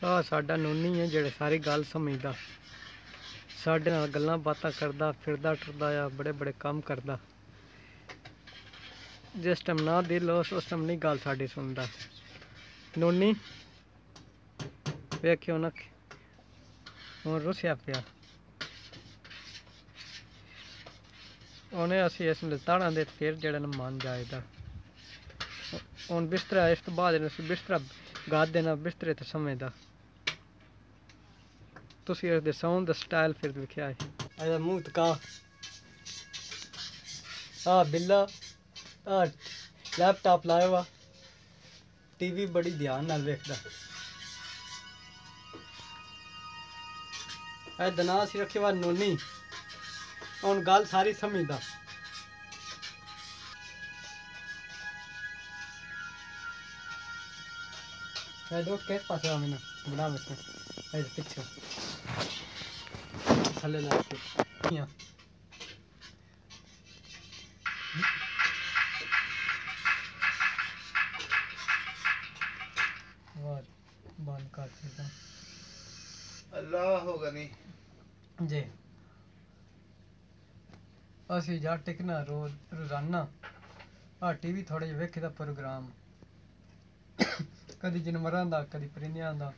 ਆ ਸਾਡਾ ਨੋਨੀ ਹੈ ਜਿਹੜੇ ਸਾਰੀ ਗੱਲ ਸਮਝਦਾ, ਸਾਡੇ ਨਾਲ ਗੱਲਾਂ ਬਾਤਾਂ ਕਰਦਾ, ਫਿਰਦਾ ਟੁਰਦਾ ਆ, बड़े बड़े काम करदा। जिस टाइम ना दिल हो उस टाइम नहीं गल साडी सुनदा। नोनी वेखियो ना हुण रुसिया पिया, उन्हें असी इस लताड़ा दे फिर जेड़ा ना मन जायदा। हुण बिस्तरा इस तो बाद बिस्तरा गाद देना, बिस्तरे ते समझदा। तुसी इस दे सौन दा स्टाइल फिर दिखया है। आया मुंह तका बिल्ला लैपटॉप लाया हुआ, टीवी बड़ी ध्यान नाल वेखदा। दना असी रखे हुआ नोनी, हुण गल सारी समझदा। दो किस पासे आवे ना बना बस पीछे थले ला के बंद कर देता। अल्लाह होगा नहीं जी असी जा टिकना रोजाना टीवी थोड़े वेखे दा प्रोग्राम, कदी जानवरां दा कदी परिंदियां दा।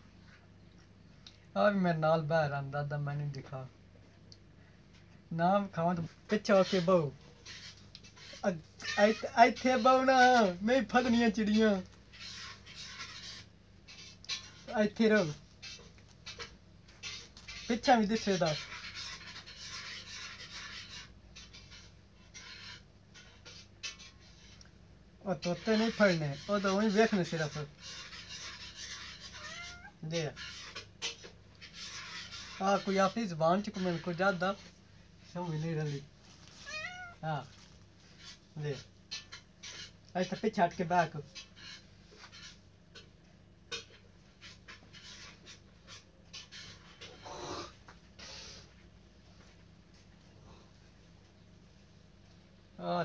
भी मेरे नाल बाहर आंदा दा मैनू दिखा नाम खावा तो पिछे होके बहु इत्थे बहु ना मैं फदनियां चिड़ियां इत्थे रहो पिछा भी दिसे दा। और तोते नहीं फड़ने, वो तो वही देखने सिर्फ दे कोई अपनी जबान च कमेंट को ज्यादा समझ नहीं रही। दे ऐसा पीछे हट के बैक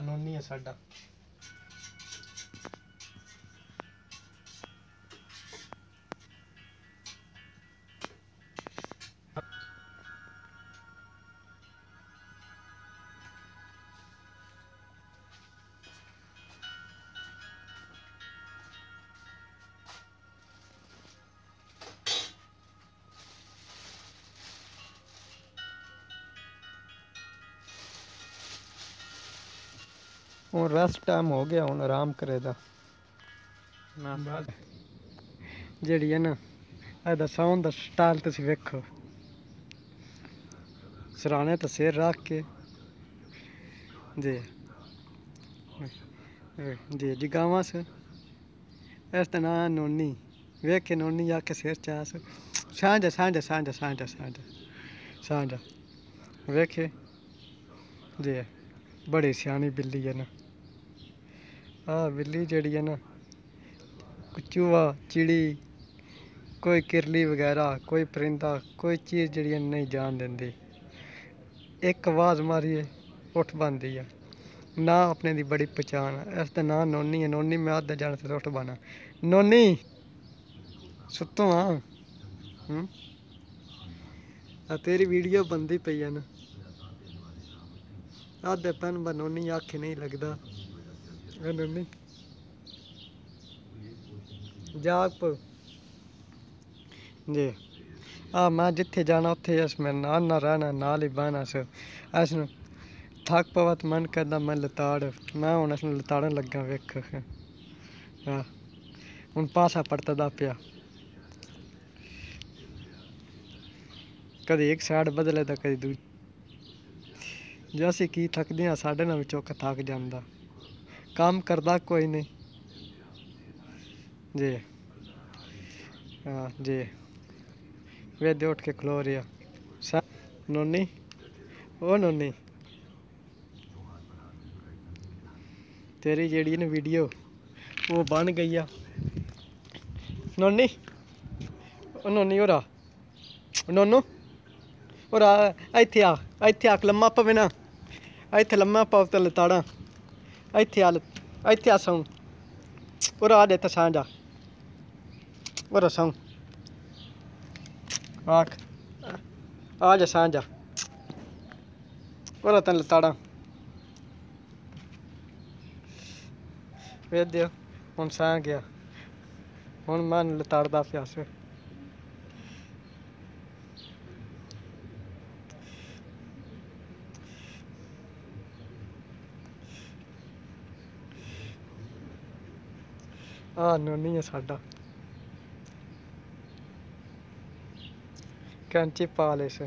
नोनी है साडा। हूँ रेस्ट टाइम हो गया, हूँ आराम करेगा जी है ना। एदा सौन दा स्टाइल तुसी वेखो, सराने तो सिर रख के जी जी जगावा से इस दा नां नोनी। वेखे नोनी आके सिर चास सांझा सांझा सांझा सांझा सांझा सांझा वेखे जी बड़ी सियानी बिल्ली है ना। बिल्ली जड़ी है ना चूहा चिड़ी कोई किरली वगैरह कोई परिंदा कोई चीज़ जड़ी नहीं जान देंदी। एक आवाज़ मारिए उठ बनती है ना, अपने दी बड़ी पहचान है। इसका नाम नोनी है। नोनी मैं अद्धा जाने से उठ बना। नोनी सुतो हाँ तेरी वीडियो बनती पई है ना। आधे पैन ब नोनी आखे नहीं लगता। नोनी जाग जी मैं जिथे जाना उत्थे अस मेरे नाल ना रहना, नाल ही बहना। अस थक पवा तो मन करदा मैं लताड़, मैं हुण अस लताड़न लगा। वेख हुण पासा पड़ता पिया, कदी एक साइड बदले तो कदी दूजी। जो असी की थकदे हाँ साढ़े नाल चुक थक जांदा। काम करदा कोई नहीं जी जी वे उठ के खलो रहा। नोनी ओ नोनी तेरी जेड़ी ना वीडियो वो बन गई है। नोनी ओ नोनी हो रहा नोनू हो रहा इत्थे इत्थे आक लम्मा पवे ना, इत्थे लम्मा पाव तो लताड़ा इत्थे आ सौं और आ दे तो सांझा और सौं आख आ जा सांझा और तेन लताड़ा वे दियो हुन सां गया हुन मन लताड़दा प्यास आ नोनी है साडा कैंची पा ले इस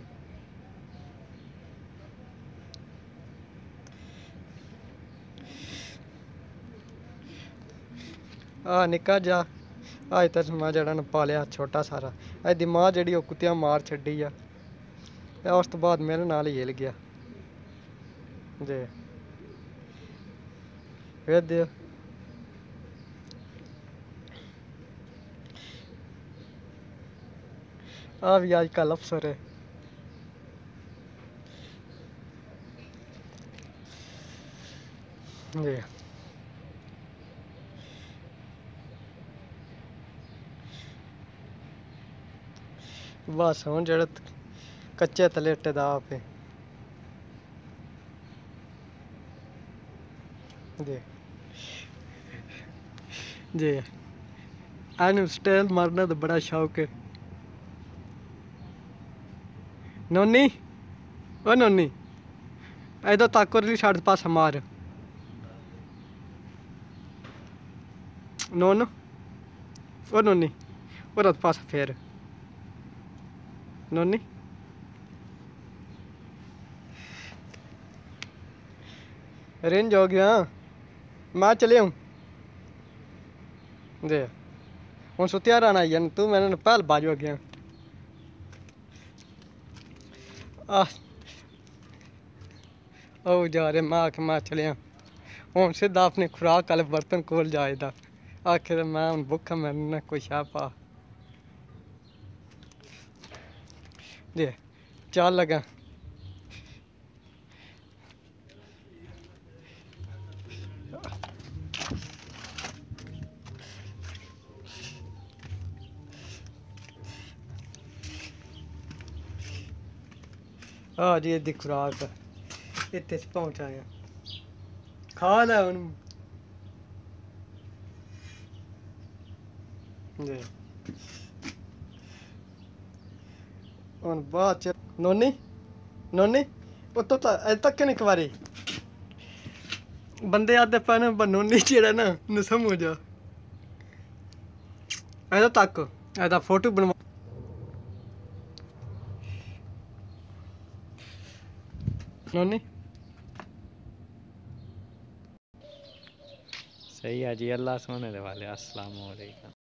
आ निक्का जा अज तक मैं जड़ा न पालिया छोटा सारा अज दी मां जेह्ड़ी ओह् कुत्तियां मार छड्डी आ ते उस तो बाद मेरे नाल ही हिल गया जे फिर दियो आ भी अजकल अफसर है जी बस हूँ जेह्ड़े कच्चे तलेटे दा आप है जी जी एनू स्टेल मारने का बड़ा शौक है नोनी ओ नोनी इधर तक और साढ़े पास मार नोन ओ नोनी और पास फेर नोनी रेंज हो गया मैं चले हूँ जी हूँ सुतिया रहना आई तू मैंने पहल बाजू गया ओ जा रे मैं चलिया हूँ सीधा अपनी खुराक वाले बर्तन कोल जाएदा आखिर मैं हूँ भुखा मैंने कोई शाह पा जी चल लगा हाँ जी एदी खुराक इतने पहुँचाया खा लै हूँ जी हूँ बाद च नोनी नोनी उत्तो तक नहीं कवारी बंदे आते पैन नोनी जेड़ा ना नसम हो जा ऐदा तक ऐदा फोटो बनवा नोनी सही है जी अल्लाह सोने दे वाले अस्सलाम वालेकुम।